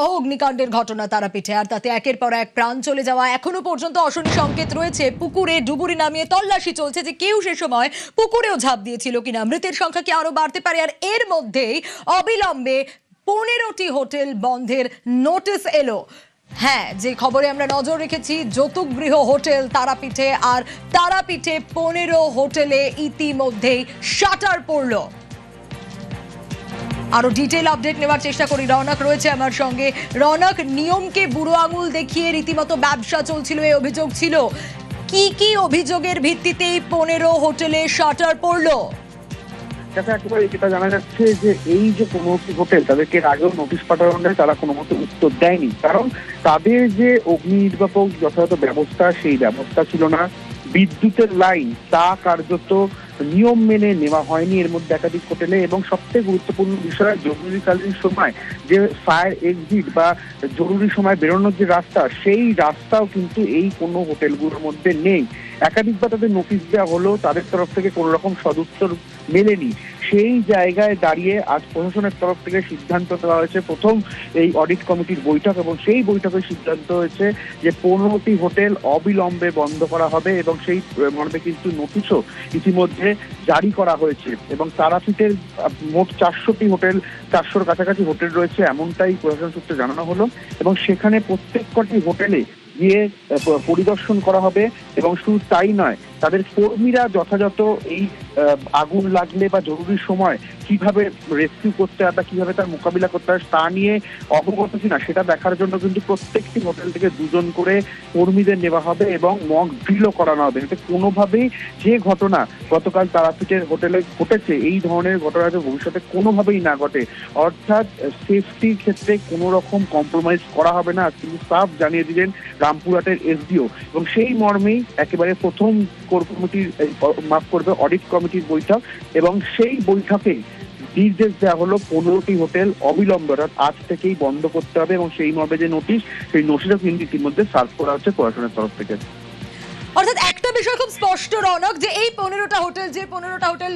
ভয়াবহ অগ্নিকাণ্ডের ঘটনা তারাপীঠে, আর তাতে একের পর এক প্রাণ চলে যাওয়া। এখনো পর্যন্ত অশনি সংকেত রয়েছে। পুকুরে ডুবুরি নামিয়ে তল্লাশি চলছে যে কেউ সে সময় পুকুরেও ঝাঁপ দিয়েছিল কিনা। মৃতের সংখ্যা কি আরো বাড়তে পারে? আর এর মধ্যেই অবিলম্বে 15টি হোটেল বন্ধের নোটিশ এলো। হ্যাঁ, যে খবরে আমরা নজর রেখেছি, যৌতুকগৃহ হোটেল তারাপীঠে, আর তারাপীঠে 15 হোটেলে ইতিমধ্যেই শাটার পড়ল। আরো ডিটেইল আপডেট নেওয়ার চেষ্টা করি। রৌনক রয়েছে আমার সঙ্গে। রৌনক, নিয়মকে বুড়ো আঙুল দেখিয়ে রীতিমতো ব্যবসা চলছিল, এই অভিযোগ ছিল। কি কি অভিযোগের ভিত্তিতে 15 হোটেলে শাটার পড়লো? একেবারে যেটা জানা যাচ্ছে যে এই যে 15টি হোটেল, তাদেরকে আগেও নোটিশ পাঠানো হয়, তারা কোনো মতো উত্তর দেয়নি। কারণ তাদের যে অগ্নি নির্বাপক যথাযথ ব্যবস্থা, সেই ব্যবস্থা ছিল না। বিদ্যুতের লাইন তা কার্যত নিয়ম মেনে নেওয়া হয়নি এর মধ্যে একাধিক হোটেলে। এবং সবথেকে গুরুত্বপূর্ণ বিষয়, জরুরিকালীন সময় যে ফায়ার এক্সিট বা জরুরি সময় বেরোনোর যে রাস্তা, সেই রাস্তাও কিন্তু এই কোনো হোটেলগুলোর মধ্যে নেই। একাধিকবার তাদের নোটিশ দেওয়া হলো, তাদের তরফ থেকে কোনো রকম সদুত্তর মেলেনি। সেই জায়গায় দাঁড়িয়ে আজ প্রশাসনের তরফ থেকে সিদ্ধান্ত দেওয়া হয়েছে, প্রথম এই অডিট কমিটির বৈঠক, এবং সেই বৈঠকের সিদ্ধান্ত হয়েছে যে 15টি হোটেল অবিলম্বে বন্ধ করা হবে, এবং সেই মর্মে কিন্তু নোটিশও ইতিমধ্যে জারি করা হয়েছে। এবং তারাপীঠের মোট 400টি হোটেল, 400-র কাছাকাছি হোটেল রয়েছে, এমনটাই প্রশাসন সূত্রে জানানো হলো। এবং সেখানে প্রত্যেকটি হোটেলে গিয়ে পরিদর্শন করা হবে। এবং শুধু তাই নয়, তাদের কর্মীরা যথাযথ এই আগুন লাগলে বা জরুরি সময় কিভাবে রেস্কিউ করতে হয় বা কিভাবে তার মোকাবিলা করতে হয় তা নিয়ে অবগত কিনা সেটা দেখার জন্য কিন্তু প্রত্যেকটি হোটেল থেকে 2 জন করে কর্মীদের নেওয়া হবে এবং মক ড্রিলও করানো হবে। এতে কোনোভাবেই যে ঘটনা গতকাল তারাপীঠের হোটেলে ঘটেছে, এই ধরনের ঘটনা যাতে ভবিষ্যতে কোনোভাবেই না ঘটে, অর্থাৎ সেফটির ক্ষেত্রে কোনো রকম কম্প্রোমাইজ করা হবে না, কিন্তু সাফ জানিয়ে দিলেন রামপুরহাটের এসডিও। এবং সেই মর্মেই একেবারে প্রথম অডিট কমিটির বৈঠক, এবং সেই বৈঠকে নির্দেশ দেওয়া হলো 15টি হোটেল অবিলম্বে অর্থাৎ আজ থেকেই বন্ধ করতে হবে। এবং সেই মর্মে যে নোটিশ, সেই নোটিশও কিন্তু ইতিমধ্যে সার্ভ করা হচ্ছে প্রশাসনের তরফ থেকে। অর্থাৎ একটা বিষয় খুব স্পষ্ট রৌনক, যে এই 15টা হোটেল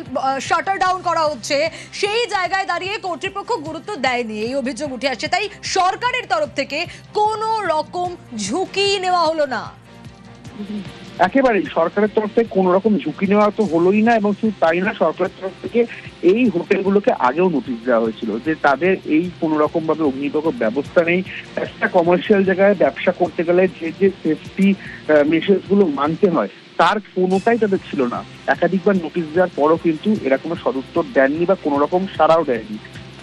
শাটার ডাউন করা হচ্ছে, সেই জায়গায় দাঁড়িয়ে কর্তৃপক্ষ গুরুত্ব দেয়নি, এই অভিযোগ উঠে আসছে। তাই সরকারের তরফ থেকে কোনো রকম ঝুঁকি নেওয়া হলো না। একেবারেই সরকারের তরফ থেকে কোন রকম ঝুঁকি নেওয়া তো হলোই না। এবং শুধু তাই না, সরকারের তরফ থেকে এই হোটেলগুলোকে আগেও নোটিশ দেওয়া হয়েছিল যে তাদের এই কোনো রকম ভাবে অগ্নিনির্বাপক ব্যবস্থা নেই। একটা কমার্শিয়াল জায়গায় ব্যবসা করতে গেলে যে যে সেফটি মেজার্স গুলো মানতে হয়, তার কোনোটাই তাদের ছিল না। একাধিকবার নোটিশ দেওয়ার পরও কিন্তু এরা কোনো সদুত্তর দেননি বা কোনো রকম সাড়াও দেয়নি।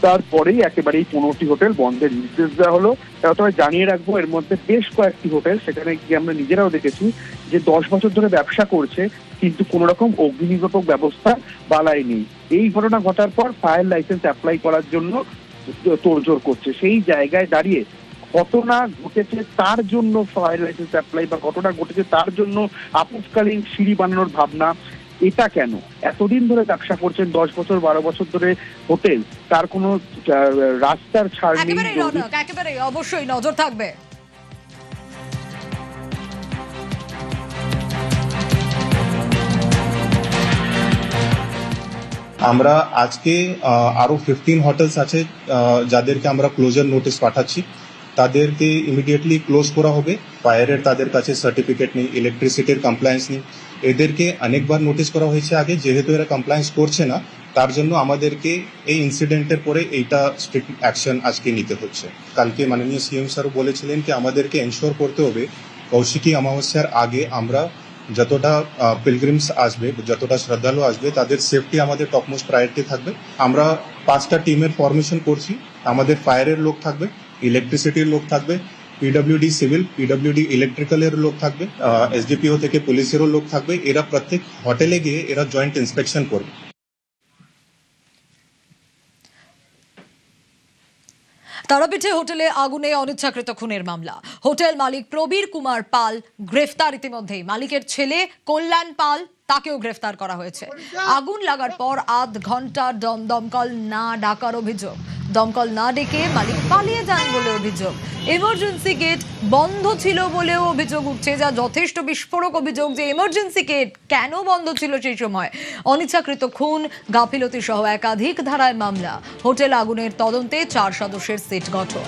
তারপরেই একেবারেই 15টি হোটেল বন্ধের নির্দেশ দেওয়া হলো। তবে জানিয়ে রাখবো, এর মধ্যে বেশ কয়েকটি হোটেল, সেখানে গিয়ে আমরা নিজেরাও দেখেছি যে 10 বছর ধরে ব্যবসা করছে, কিন্তু কোন রকম অগ্নিনির্বাপক ব্যবস্থা বালাই নেই। এই ঘটনা ঘটার পর ফায়ার লাইসেন্স অ্যাপ্লাই করার জন্য তোড়জোড় করছে। সেই জায়গায় দাঁড়িয়ে ঘটনা ঘটেছে তার জন্য ফায়ার লাইসেন্স অ্যাপ্লাই, বা ঘটনা ঘটেছে তার জন্য আপৎকালীন সিঁড়ি বানানোর ভাবনা, এটা কেন? এতদিন ধরে ব্যবসা করছেন, 10 বছর 12 বছর ধরে হোটেল, তার কোনো রাস্তার ছাড় নেই। একেবারে অবশ্যই নজর থাকবে। আমরা আজকে আরো 15 হোটেলস আছে যাদেরকে আমরা ক্লোজার নোটিশ পাঠাচ্ছি। তাদেরকে ইমিডিয়েটলি ক্লোজ করা হবে। ফায়ারের তাদের কাছে সার্টিফিকেট নেই, ইলেকট্রিসিটির কমপ্লায়েন্স নেই। এদেরকে অনেকবার নোটিশ করা হয়েছে আগে, যেহেতু এরা কমপ্লায়েন্স করছে না, তার জন্য আমাদেরকে এই ইনসিডেন্টের পরে এইটা স্ট্রিক্ট অ্যাকশন আজকে নিতে হচ্ছে। কালকে মাননীয় সিএম স্যার বলেছিলেন কি আমাদেরকে এনশোর করতে হবে কৌশিকী অমাবস্যার আগে আমরা যতটা পিলগ্রিমস আসবে, যতটা শ্রদ্ধালু আসবে, তাদের সেফটি আমাদের টপমোস্ট প্রায়োরিটি থাকবে। আমরা 5টা টিমের ফরমেশন করছি। আমাদের ফায়ারের লোক থাকবে, ইলেকট্রিসিটির লোক থাকবে, পিডব্লিউডি সিভিল, পিডব্লিউডি ইলেকট্রিক্যালের লোক থাকবে, এসডিপিও থেকে পুলিশেরও লোক থাকবে। এরা প্রত্যেক হোটেলে গিয়ে এরা জয়েন্ট ইন্সপেকশন করবে। তারাপীঠে হোটেলে আগুনে অনিচ্ছাকৃত খুনের মামলা। হোটেল মালিক প্রবীর কুমার পাল গ্রেফতার ইতিমধ্যেই। মালিকের ছেলে কল্যাণ পাল, তাকেও গ্রেফতার করা হয়েছে। আগুন লাগার পর আধ ঘন্টা দমকল না ডাকার অভিযোগ। দমকল না ডেকে মালিক পালিয়ে যান বলে অভিযোগ। এমার্জেন্সি গেট বন্ধ ছিল বলেও অভিযোগ উঠছে, যা যথেষ্ট বিস্ফোরক অভিযোগ যে এমার্জেন্সি গেট কেন বন্ধ ছিল সেই সময়। অনিচ্ছাকৃত খুন, গাফিলতি সহ একাধিক ধারায় মামলা। হোটেল আগুনের তদন্তে 4 সদস্যের সিট গঠন।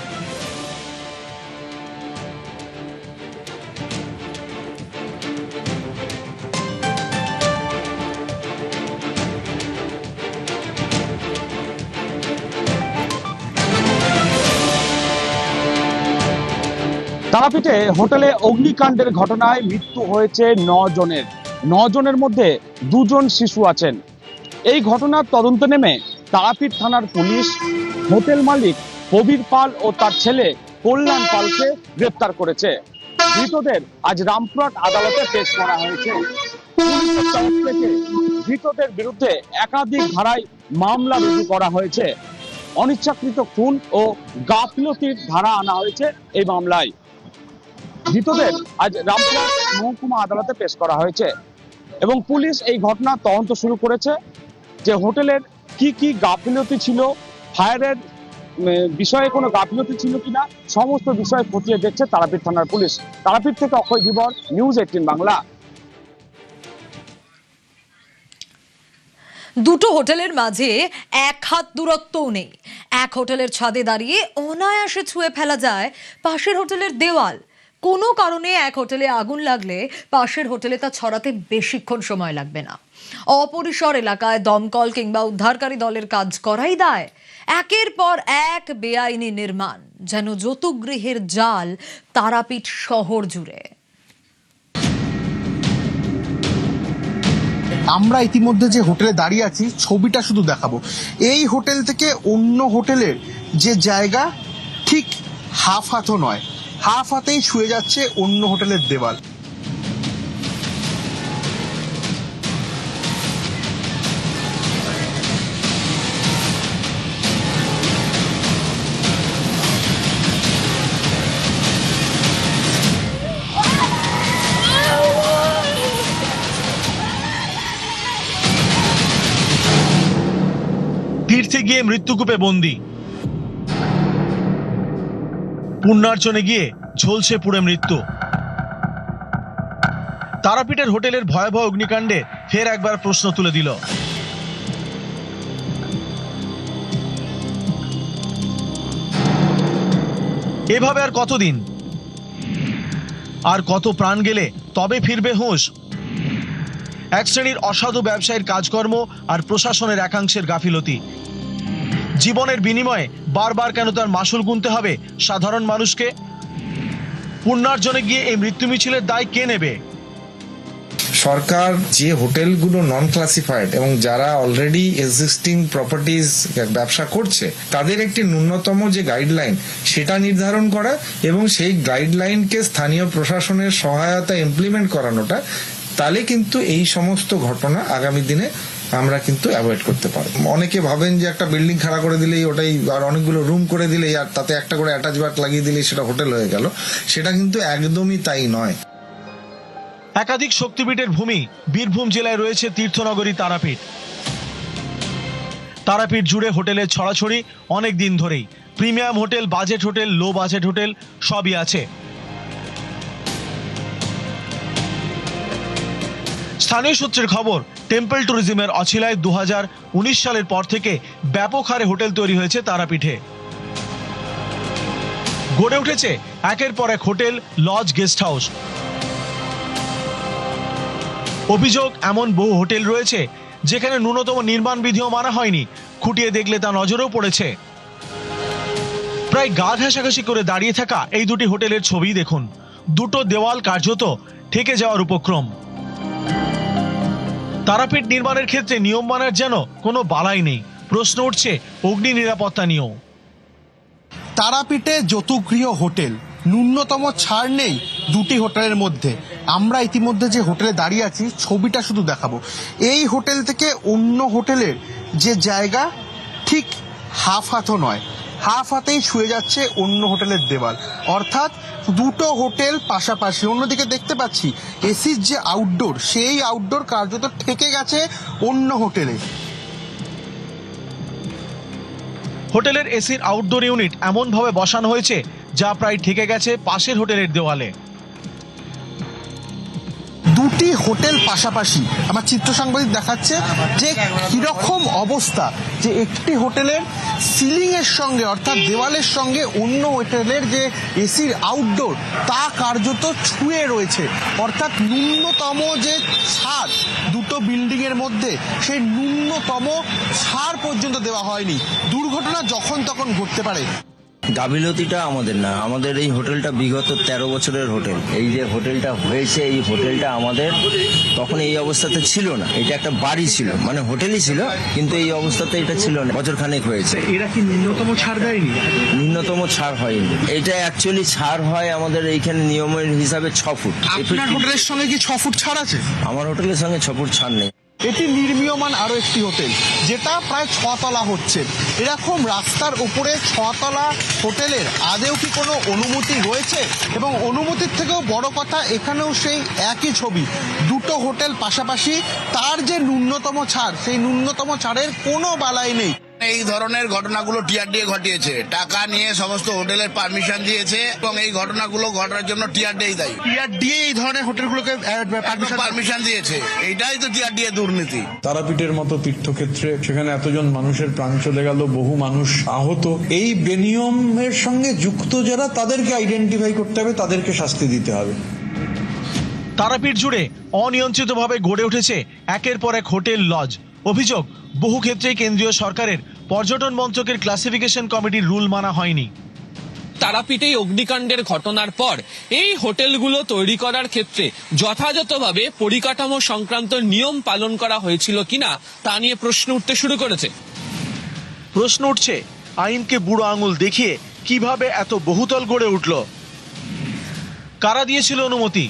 তারাপীঠে হোটেলে অগ্নিকাণ্ডের ঘটনায় মৃত্যু হয়েছে 9 জনের। 9 জনের মধ্যে 2 জন শিশু আছেন। এই ঘটনার তদন্ত নেমে তারাপীঠ থানার পুলিশ হোটেল মালিক প্রবীর পাল ও তার ছেলে কল্যাণ পালকে গ্রেপ্তার করেছে। ধৃতদের আজ রামপুরহাট আদালতে পেশ করা হয়েছে। পুলিশের তরফ থেকে ধৃতদের বিরুদ্ধে একাধিক ধারায় মামলা রুজু করা হয়েছে। অনিচ্ছাকৃত খুন ও গাফিলতির ধারা আনা হয়েছে এই মামলায়। ধৃতদের আজ রামপুরহাট মহকুমা আদালতে পেশ করা হয়েছে এবং পুলিশ এই ঘটনার তদন্ত শুরু করেছে যে হোটেলের কি কি গাফিলতি ছিল, ফায়ারের বিষয়ে কোনো গাফিলতি ছিল কিনা, সমস্ত বিষয় খতিয়ে দেখছে তারাপীঠ থানার পুলিশ। তারাপীঠ থেকে অক্ষয় ধীবর, নিউজ 18 বাংলা। দুটো হোটেলের মাঝে 1 হাত দূরত্বও নেই। এক হোটেলের ছাদে দাঁড়িয়ে অনায়াসে ছুঁয়ে ফেলা যায় পাশের হোটেলের দেওয়াল। কোনো কারণে এক হোটেলে আগুন লাগলে পাশের হোটেলে তা ছড়াতে বেশিক্ষণ সময় লাগবে না। অপরিসর এলাকায় দমকল কিংবা উদ্ধারকারী দলের কাজ করাই দায়। একের পর এক বেআইনি নির্মাণ যেন যৌতুকগৃহের জাল তারাপীঠ শহর জুড়ে। আমরা ইতিমধ্যে যে হোটেলে দাঁড়িয়ে আছি ছবিটা শুধু দেখাবো। এই হোটেল থেকে অন্য হোটেলের যে জায়গা ঠিক হাফ হাতও নয়, হাফ হাতেই ছুঁয়ে যাচ্ছে অন্য হোটেলের দেওয়াল। তীর্থে গিয়ে মৃত্যুকূপে বন্দী, পুণ্যার্চনে গিয়ে ঝলসে পুড়ে মৃত্যু। তারাপীঠের হোটেলের ভয়াবহ অগ্নিকাণ্ডে ফের একবার প্রশ্ন তুলে দিল। এভাবে আর কতদিন, আর কত প্রাণ গেলে তবে ফিরবে হুঁশ? এক শ্রেণীর অসাধু ব্যবসায়ীর কাজকর্ম আর প্রশাসনের একাংশের গাফিলতি। জীবনের বিনিময়ে বারবার কেন তার মাসুল গুনতে হবে সাধারণ মানুষকে? পুণ্যার্জনে গিয়ে এই মৃত্যু মিছিলের দায় কে নেবে? সরকার যে হোটেলগুলো নন ক্লাসিফাইড এবং যারা অলরেডি এক্সিস্টিং প্রপার্টিজ ব্যবসা করছে তাদের একটি ন্যূনতম যে গাইডলাইন সেটা নির্ধারণ করা এবং সেই গাইডলাইনকে স্থানীয় প্রশাসনের সহায়তা ইমপ্লিমেন্ট করানোটা, তাহলে কিন্তু এই সমস্ত ঘটনা আগামী দিনে আমরা কিন্তু অ্যাভয়েড করতে পারবো। অনেকে ভাবেন যে একটা বিল্ডিং খাড়া করে দিলেই ওটাই, আর অনেকগুলো রুম করে দিলেই, আর তাতে একটা করে অ্যাটাচ বাথ লাগিয়ে দিলেই সেটা হোটেল হয়ে গেল, সেটা কিন্তু একদমই তাই নয়। একাধিক শক্তিপীঠের ভূমি বীরভূম জেলায় রয়েছে তীর্থনগরী তারাপীঠ। তারাপীঠ জুড়ে হোটেলের ছড়াছড়ি অনেক দিন ধরেই। Premium hotel, budget hotel, low budget hotel সবই আছে। স্থানীয় সূত্রের খবর, টেম্পল ট্যুরিজমের অছিলায় 2019 সালের পর থেকে ব্যাপক হারে হোটেল তৈরি হয়েছে তারাপীঠে। গড়ে উঠেছে একের পর এক হোটেল, লজ, গেস্ট হাউস। অভিযোগ, এমন বহু হোটেল রয়েছে যেখানে ন্যূনতম নির্মাণ বিধিও মানা হয়নি। খুঁটিয়ে দেখলে তা নজরেও পড়েছে। প্রায় গা ঘেঁষাঘেঁষি করে দাঁড়িয়ে থাকা এই দুটি হোটেলের ছবি দেখুন। দুটো দেওয়াল কার্যত ঠেকে যাওয়ার উপক্রম। তারাপীঠ নির্মাণের ক্ষেত্রে নিয়ম মানার যেন কোনো বালাই নেই। প্রশ্ন উঠছে অগ্নি নিরাপত্তা নিয়েও। তারাপীঠে যৌতুকগৃহ হোটেল, ন্যূনতম ছাড় নেই দুটি হোটেলের মধ্যে। আমরা ইতিমধ্যে যে হোটেলে দাঁড়িয়ে আছি ছবিটা শুধু দেখাবো। এই হোটেল থেকে অন্য হোটেলের যে জায়গা ঠিক হাফ হাতও নয়, হাফ হাতেই ছুঁয়ে যাচ্ছে অন্য হোটেলের দেওয়াল। অর্থাৎ দুটো হোটেল পাশাপাশি। অন্যদিকে দেখতে পাচ্ছি এসির যে আউটডোর, সেই আউটডোর কার্যত ঠেকে গেছে অন্য হোটেলে। হোটেলের এসির আউটডোর ইউনিট এমনভাবে বসানো হয়েছে যা প্রায় ঠেকে গেছে পাশের হোটেলের দেওয়ালে। দুটি হোটেল পাশাপাশি আমার চিত্র সাংবাদিক দেখাচ্ছে যে কিরকম অবস্থা, যে একটি হোটেলের সিলিং এর সঙ্গে অর্থাৎ দেওয়ালের সঙ্গে অন্য হোটেলের যে এসির আউটডোর তা কার্যত ছুঁয়ে রয়েছে। অর্থাৎ ন্যূনতম যে ছাড় দুটো বিল্ডিং এর মধ্যে, সেই ন্যূনতম ছাড় পর্যন্ত দেওয়া হয়নি। দুর্ঘটনা যখন তখন ঘটতে পারে। গাফিলতিটা আমাদের না, আমাদের এই হোটেলটা বিগত 13 বছরের হোটেল। এই যে হোটেলটা হয়েছে, এই হোটেলটা আমাদের তখন এই অবস্থাতে ছিল না। এটা একটা বাড়ি ছিল, মানে হোটেলই ছিল, কিন্তু এই অবস্থাতে এটা ছিল না। বছরখানেক হয়েছে। এরা কি ন্যূনতম ছাড় দেয়নি? ন্যূনতম ছাড় হয়নি। এটা অ্যাকচুয়ালি ছাড় হয় আমাদের এইখানে নিয়মের হিসাবে 6 ফুট। আপনার হোটেলের সঙ্গে কি 6 ফুট ছাড় আছে? আমার হোটেলের সঙ্গে 6 ফুট ছাড় নেই। এটি নির্মীয়মান আরো একটি হোটেল, যেটা প্রায় 6 তলা হচ্ছে। এরকম রাস্তার উপরে 6 তলা হোটেলের আদেও কি কোনো অনুমতি রয়েছে? এবং অনুমতির থেকেও বড় কথা, এখানেও সেই একই ছবি, দুটো হোটেল পাশাপাশি, তার যে ন্যূনতম ছাড়, সেই ন্যূনতম ছাড়ের কোনো বালাই নেই। এই ধরনের ঘটনাগুলো টিআরডিএ ঘটিয়েছে, টাকা নিয়ে সমস্ত হোটেলের পারমিশন দিয়েছে এবং এই ঘটনাগুলো ঘটার জন্য টিআরডিএই দায়ী। টিআরডিএ এই ধরনের হোটেলগুলোকে পারমিশন দিয়েছে, এইটাই তো টিআরডিএ দুর্নীতি। তারাপীঠের মতো তীর্থক্ষেত্রে সেখানে এতজন মানুষের প্রাণ চলে গেল, বহু মানুষ আহত। এই বেনিয়মের সঙ্গে যুক্ত যারা, তাদেরকে আইডেন্টিফাই করতে হবে, তাদেরকে শাস্তি দিতে হবে। তারাপীঠ জুড়ে অনিয়ন্ত্রিতভাবে গড়ে উঠেছে একের পর এক হোটেল, লজ। অভিযোগ, বহু ক্ষেত্রেই কেন্দ্রীয় সরকারের পর্যটন মন্ত্রকের ক্লাসিফিকেশন কমিটির রুল মানা হয়নি। তারাপীঠে অগ্নিকাণ্ডের ঘটনার পর এই হোটেলগুলো তৈরি করার ক্ষেত্রে যথাযথভাবে পরিকাঠামো সংক্রান্ত নিয়ম পালন করা হয়েছিল কিনা তা নিয়ে প্রশ্ন উঠতে শুরু করেছে। প্রশ্ন উঠছে, আইনকে বুড়ো আঙুল দেখিয়ে কিভাবে এত বহুতল গড়ে উঠল? কারা দিয়েছিল অনুমতি?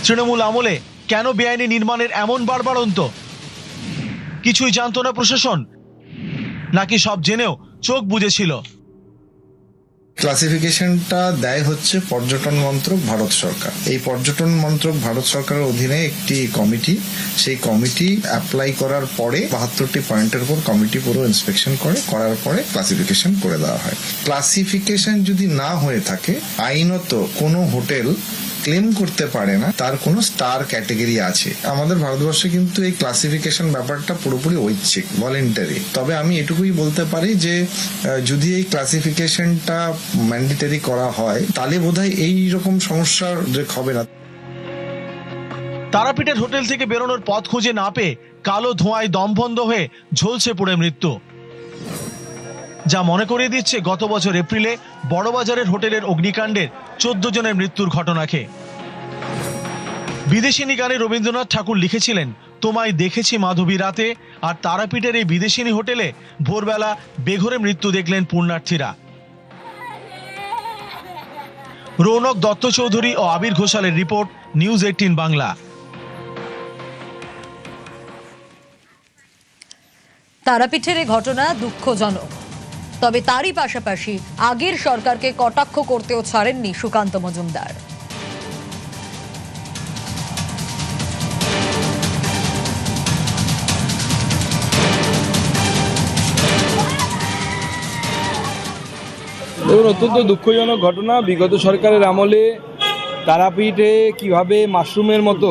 তৃণমূল আমলে কেন বেআইনি নির্মাণের এমন বাড়বাড়ন্ত? কিছুই জানতো না প্রশাসন, নাকি সব জেনেও চোখ বুজেছিল? ক্লাসিফিকেশনটা দেয় হচ্ছে পর্যটন মন্ত্রক, ভারত সরকার। এই পর্যটন মন্ত্রক ভারত সরকারের অধীনে একটি কমিটি, সেই কমিটি অ্যাপ্লাই করার পরে 72টি পয়েন্টের উপর কমিটি পুরো ইন্সপেকশন করার পরে ক্লাসিফিকেশন করে দেওয়া হয়। ক্লাসিফিকেশন যদি না হয়ে থাকে, আইনত কোনো হোটেল ক্লেম করতে পারে না তার কোনো স্টার ক্যাটেগরি আছে। আমাদের ভারতবর্ষে কিন্তু এই ক্লাসিফিকেশন ব্যাপারটা পুরোপুরি ঐচ্ছিক, ভলেন্টারি। তবে আমি এটুকুই বলতে পারি যে যদি এই ক্লাসিফিকেশনটা ম্যান্ডেটরি করা হয়, তাহলে বোধহয় এই রকম সমস্যার হবে না। তারাপীঠের হোটেল থেকে বেরোনোর পথ খুঁজে না পেয়ে কালো ধোঁয়ায় দমবন্ধ হয়ে ঝলসে পড়ে মৃত্যু। যা মনে করিয়ে দিচ্ছে গত বছর এপ্রিলে বড়বাজারের হোটেলের অগ্নিকাণ্ডের 14 জনের মৃত্যুর ঘটনাকে। বিদেশিনী গানে রবীন্দ্রনাথ ঠাকুর লিখেছিলেন, তোমায় দেখেছি মাধবী রাতে, আর তারাপীঠের এই বিদেশিনী হোটেলে ভোরবেলা বেঘরে মৃত্যু দেখলেন পুণ্যার্থীরা। রৌনক দত্ত চৌধুরী ও আবির ঘোষালের রিপোর্ট, নিউজ 18 বাংলা। তারাপীঠের এই ঘটনা দুঃখজনক, তবে তারই পাশাপাশি আগের সরকারকে কটাক্ষ করতেও ছাড়েননি সুকান্ত মজুমদার। দেখুন, অত্যন্ত দুঃখজনক ঘটনা। বিগত সরকারের আমলে তারাপীঠে কিভাবে মাশরুমের মতো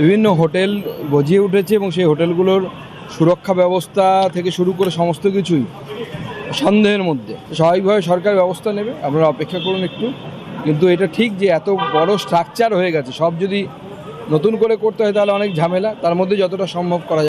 বিভিন্ন হোটেল গজিয়ে উঠেছে এবং সেই হোটেলগুলোর সুরক্ষা ব্যবস্থা থেকে শুরু করে সমস্ত কিছুই সন্দেহের মধ্যে। স্বাভাবিকভাবে সরকার ব্যবস্থা নেবে, আপনারা অপেক্ষা করুন একটু। কিন্তু এটা ঠিক যে এত বড় স্ট্রাকচার হয়ে গেছে, সব যদি নতুন করে করতে হয় তাহলে অনেক ঝামেলা। তার মধ্যে যতটা সম্ভব করা